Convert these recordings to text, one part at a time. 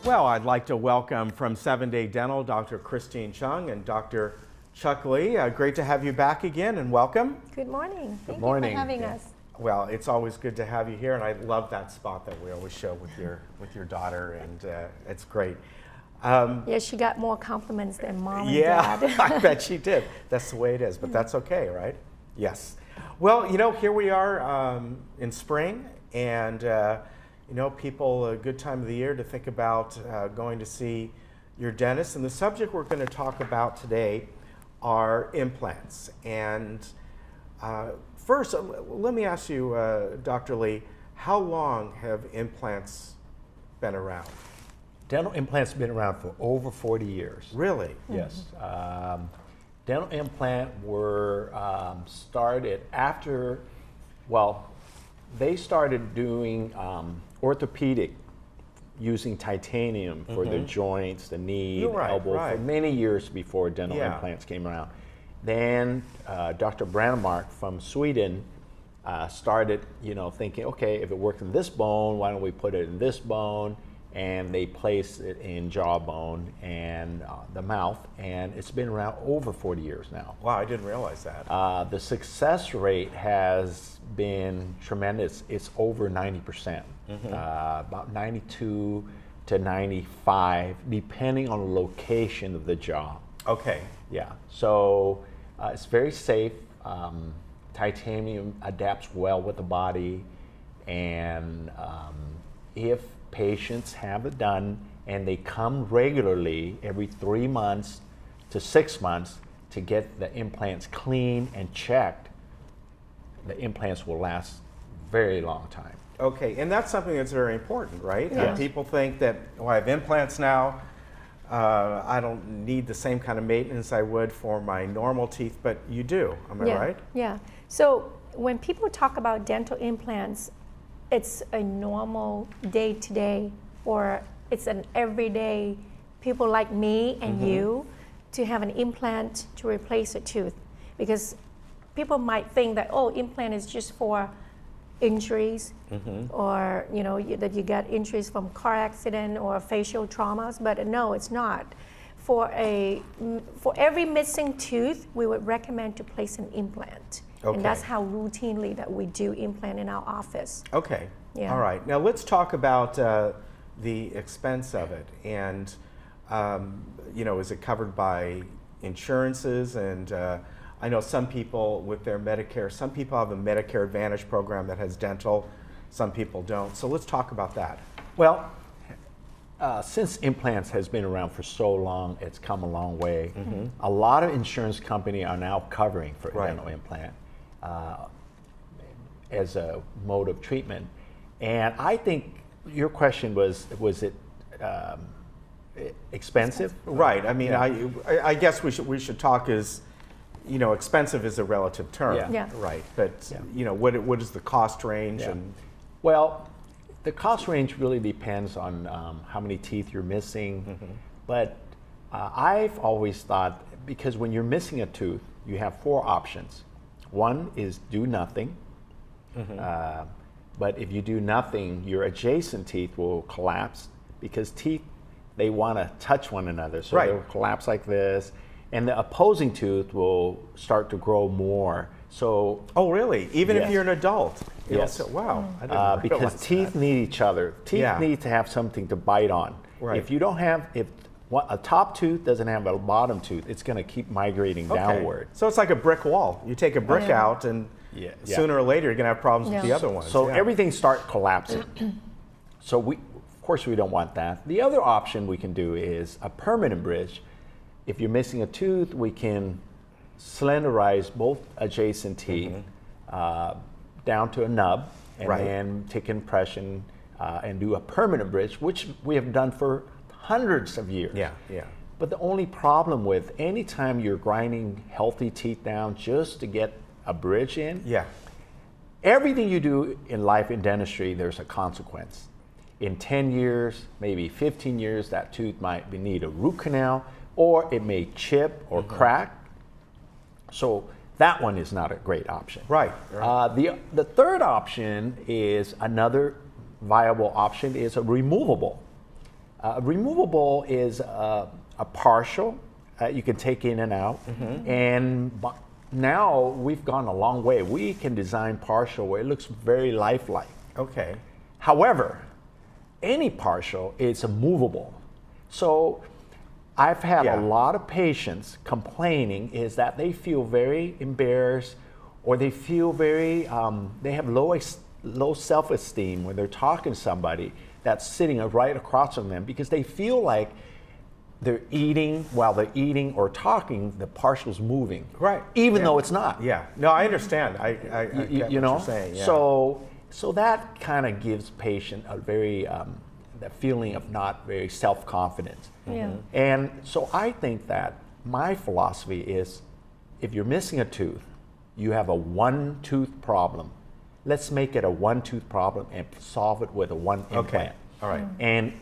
Well, I'd like to welcome from 7-Day Dental Dr. Christine Chung and Dr. Chuck Lee. Great to have you back again and welcome. Good morning. Thank morning. you for having us. Well, it's always good to have you here, and I love that spot that we always show with your daughter, and it's great. Yeah, she got more compliments than mom and dad. Yeah, I bet she did. That's the way it is, but that's okay, right? Yes. Well, you know, here we are in spring, and you know, people, a good time of the year to think about going to see your dentist. And the subject we're going to talk about today are implants. And first, let me ask you, Dr. Lee, how long have implants been around? Dental implants have been around for over 40 years. Really? Yes. Dental implant were started after, well, they started doing orthopedic using titanium for the joints, the knee, the elbow, for many years before dental implants came around. Then Dr. Brandemark from Sweden started, you know, thinking, okay, if it worked in this bone, why don't we put it in this bone? And they placed it in jawbone and the mouth, and it's been around over 40 years now. Wow, I didn't realize that. The success rate has been tremendous. It's over 90%, about 92 to 95, depending on the location of the jaw. Okay. Yeah, so it's very safe. Titanium adapts well with the body, and if patients have it done and they come regularly every 3 months to 6 months to get the implants clean and checked, the implants will last a very long time. Okay, and that's something that's very important, right? Yes. People think that, oh, I have implants now, I don't need the same kind of maintenance I would for my normal teeth, but you do, am I right? Yeah, so when people talk about dental implants, it's a normal day-to-day, or it's an everyday, people like me and you, to have an implant to replace a tooth. Because people might think that, oh, implant is just for injuries, or you know, that you get injuries from car accident or facial traumas, but no, it's not. For every missing tooth, we would recommend to place an implant. Okay. And that's how routinely that we do implant in our office. Okay. Yeah. All right. Now let's talk about the expense of it. And, you know, is it covered by insurances? And I know some people with their Medicare, some people have a Medicare Advantage program that has dental, some people don't. So let's talk about that. Well, since implants has been around for so long, it's come a long way. A lot of insurance companies are now covering for dental implant as a mode of treatment. And I think your question was it expensive? Right. I mean, I guess we should talk as, you know, expensive is a relative term. Yeah. Right. But, you know, what is the cost range? And Well, the cost range really depends on how many teeth you're missing. But I've always thought, because when you're missing a tooth, you have 4 options. One is do nothing. But if you do nothing, your adjacent teeth will collapse, because teeth, they want to touch one another. So they'll collapse like this. And the opposing tooth will start to grow more. So, oh, really? Even if you're an adult? Yes. Wow. I didn't because realize teeth that. need each other. Teeth need to have something to bite on. If you don't have, if a top tooth doesn't have a bottom tooth, it's going to keep migrating downward. So it's like a brick wall. You take a brick out, and sooner or later you're going to have problems with the other ones. So everything starts collapsing. So of course we don't want that. The other option we can do is a permanent bridge. If you're missing a tooth, we can slenderize both adjacent teeth down to a nub, and then take impression and do a permanent bridge, which we have done for hundreds of years. But the only problem with any time you're grinding healthy teeth down just to get a bridge in, everything you do in life in dentistry, there's a consequence. In 10 years, maybe 15 years, that tooth might need a root canal, or it may chip or crack. So that one is not a great option. The third option is another viable option is a removable. Removable is a partial. You can take in and out. And now we've gone a long way. We can design partial where it looks very lifelike. Okay. However, any partial is movable. So I've had a lot of patients complaining is that they feel very embarrassed, or they feel very, they have low self-esteem when they're talking to somebody that's sitting right across from them, because they feel like they're eating, while they're eating or talking, the partial's moving. Right. Even though it's not. Yeah. No, I understand. I get what you're saying. Yeah. So that kind of gives patient a very, that feeling of not very self-confident. Yeah. And so I think that my philosophy is, if you're missing a tooth, you have a one-tooth problem. Let's make it a one-tooth problem and solve it with a one implant. Okay. All right. And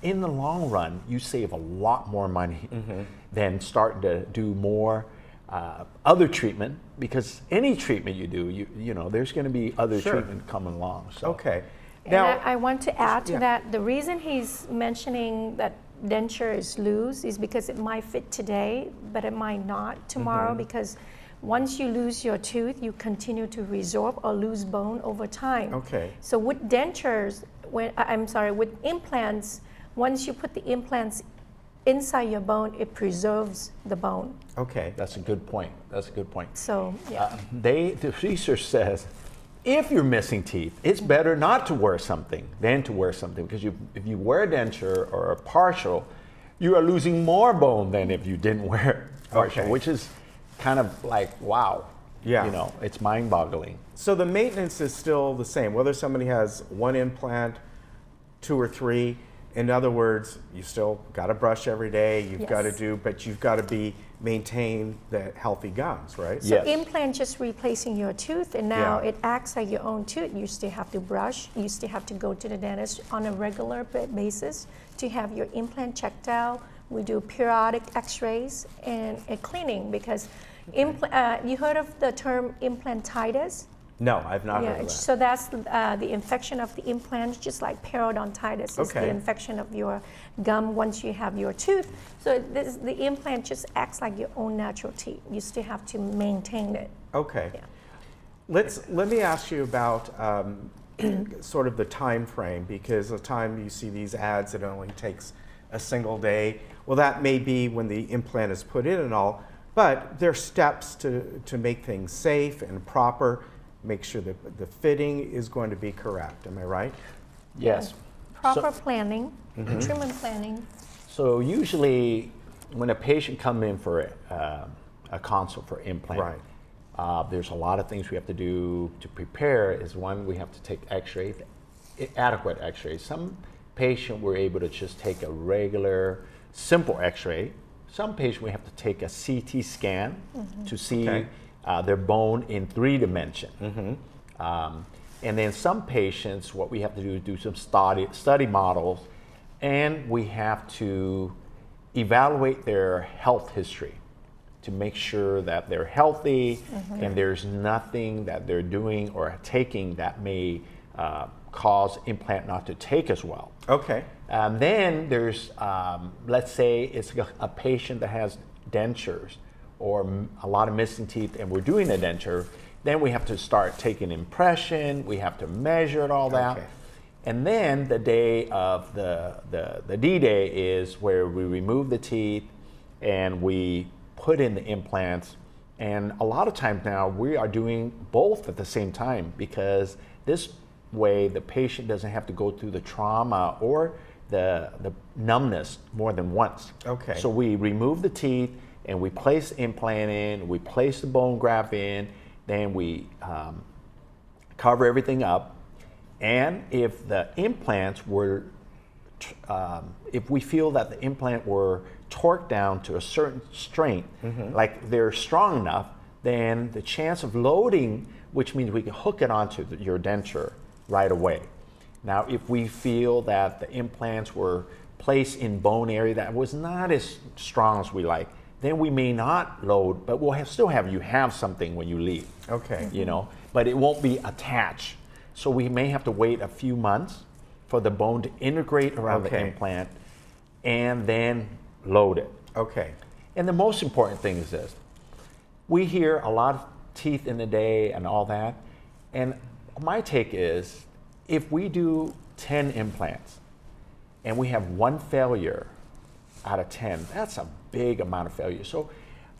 in the long run, you save a lot more money than starting to do more other treatment, because any treatment you do, you know, there's going to be other treatment coming along. So. Okay. Now, and I want to add to that, the reason he's mentioning that denture is loose is because it might fit today, but it might not tomorrow, because once you lose your tooth, you continue to resorb or lose bone over time. Okay. So with dentures, with implants, once you put the implants inside your bone, it preserves the bone. Okay. That's a good point. So, yeah. The research says, if you're missing teeth, it's better not to wear something than to wear something, because if you wear a denture or a partial, you are losing more bone than if you didn't wear a partial, which is kind of like, wow. Yeah. You know, it's mind-boggling. So the maintenance is still the same, whether somebody has one implant, 2 or 3. In other words, you still got to brush every day. You've got to but you've got to maintain the healthy gums, right? So implant just replacing your tooth, and now it acts like your own tooth. You still have to brush. You still have to go to the dentist on a regular basis to have your implant checked out. We do periodic X-rays and a cleaning, because you heard of the term implantitis? No, I've not heard of that. So that's the infection of the implant, just like periodontitis is the infection of your gum once you have your tooth. So the implant just acts like your own natural teeth. You still have to maintain it. Okay. Yeah. Let me ask you about sort of the time frame, because the time you see these ads, it only takes a single day. Well, that may be when the implant is put in and all, but there are steps to make things safe and proper. Make sure that the fitting is going to be correct. Am I right? Yes. Proper planning, treatment planning. So usually when a patient comes in for a consult for implant, there's a lot of things we have to do to prepare. Is one, we have to take x-rays, adequate x-rays. Some patient we're able to just take a regular, simple x-ray. Some patient we have to take a CT scan to see their bone in 3 dimensions. And then some patients, what we have to do is do some study models, and we have to evaluate their health history to make sure that they're healthy and there's nothing that they're doing or taking that may cause implant not to take as well. Okay. Then there's, let's say it's a patient that has dentures or a lot of missing teeth, and we're doing a denture. Then we have to start taking impression. We have to measure it, all that. And then the day of the D-Day is where we remove the teeth and we put in the implants. And a lot of times now we are doing both at the same time, because this way the patient doesn't have to go through the trauma or the numbness more than once. Okay. So we remove the teeth and we place the implant in, we place the bone graft in, then we cover everything up. And if the implants were, if we feel that the implant were torqued down to a certain strength, like they're strong enough, then the chance of loading, which means we can hook it onto your denture right away. Now, if we feel that the implants were placed in bone area that was not as strong as we like, then we may not load, but we'll still have you have something when you leave. Okay. You know, but it won't be attached. So we may have to wait a few months for the bone to integrate around the implant. and then load it. Okay. And the most important thing is this. We hear a lot of teeth in the day and all that. And my take is, if we do 10 implants and we have 1 failure out of 10, that's a big amount of failure. So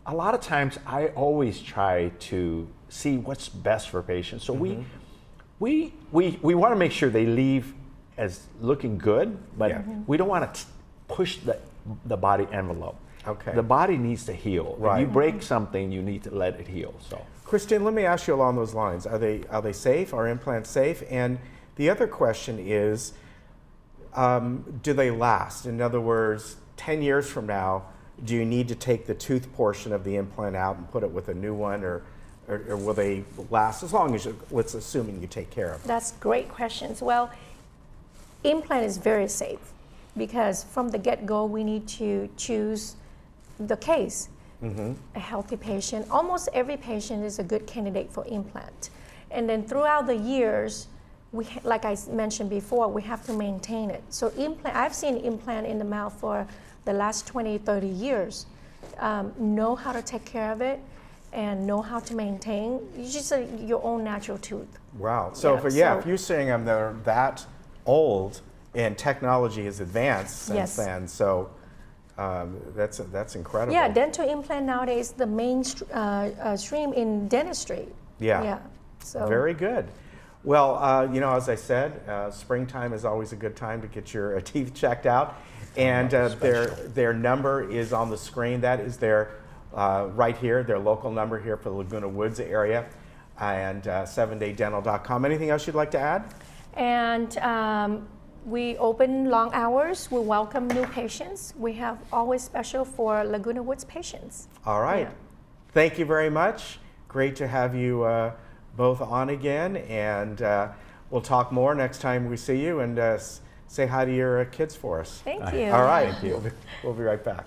a lot of times I always try to see what's best for patients. So we want to make sure they leave as looking good, but we don't want to push the body envelope. Okay. The body needs to heal. Right. If you break something, you need to let it heal. So, Christine, let me ask you along those lines. Are they safe? Are implants safe? And the other question is, do they last? In other words, 10 years from now, do you need to take the tooth portion of the implant out and put it with a new one, or will they last as long as let's assuming you take care of them? That's great questions. Well, implant is very safe because from the get-go, we need to choose the case. A healthy patient, almost every patient is a good candidate for implant. And then throughout the years, like I mentioned before, we have to maintain it. So I've seen implant in the mouth for the last 20, 30 years. Know how to take care of it and know how to maintain. It's just your own natural tooth. Wow. So if you're saying they're that old and technology has advanced since then, so that's incredible. Yeah, dental implant nowadays the main stream in dentistry. Yeah. So very good. Well, as I said, springtime is always a good time to get your teeth checked out, and their number is on the screen. That is their right here, their local number here for the Laguna Woods area, and 7daydental.com. Anything else you'd like to add? And we open long hours. We welcome new patients. We have always special for Laguna Woods patients. All right. Yeah. Thank you very much. Great to have you both on again. And we'll talk more next time we see you. And say hi to your kids for us. Thank you. All right. Thank you. We'll be right back.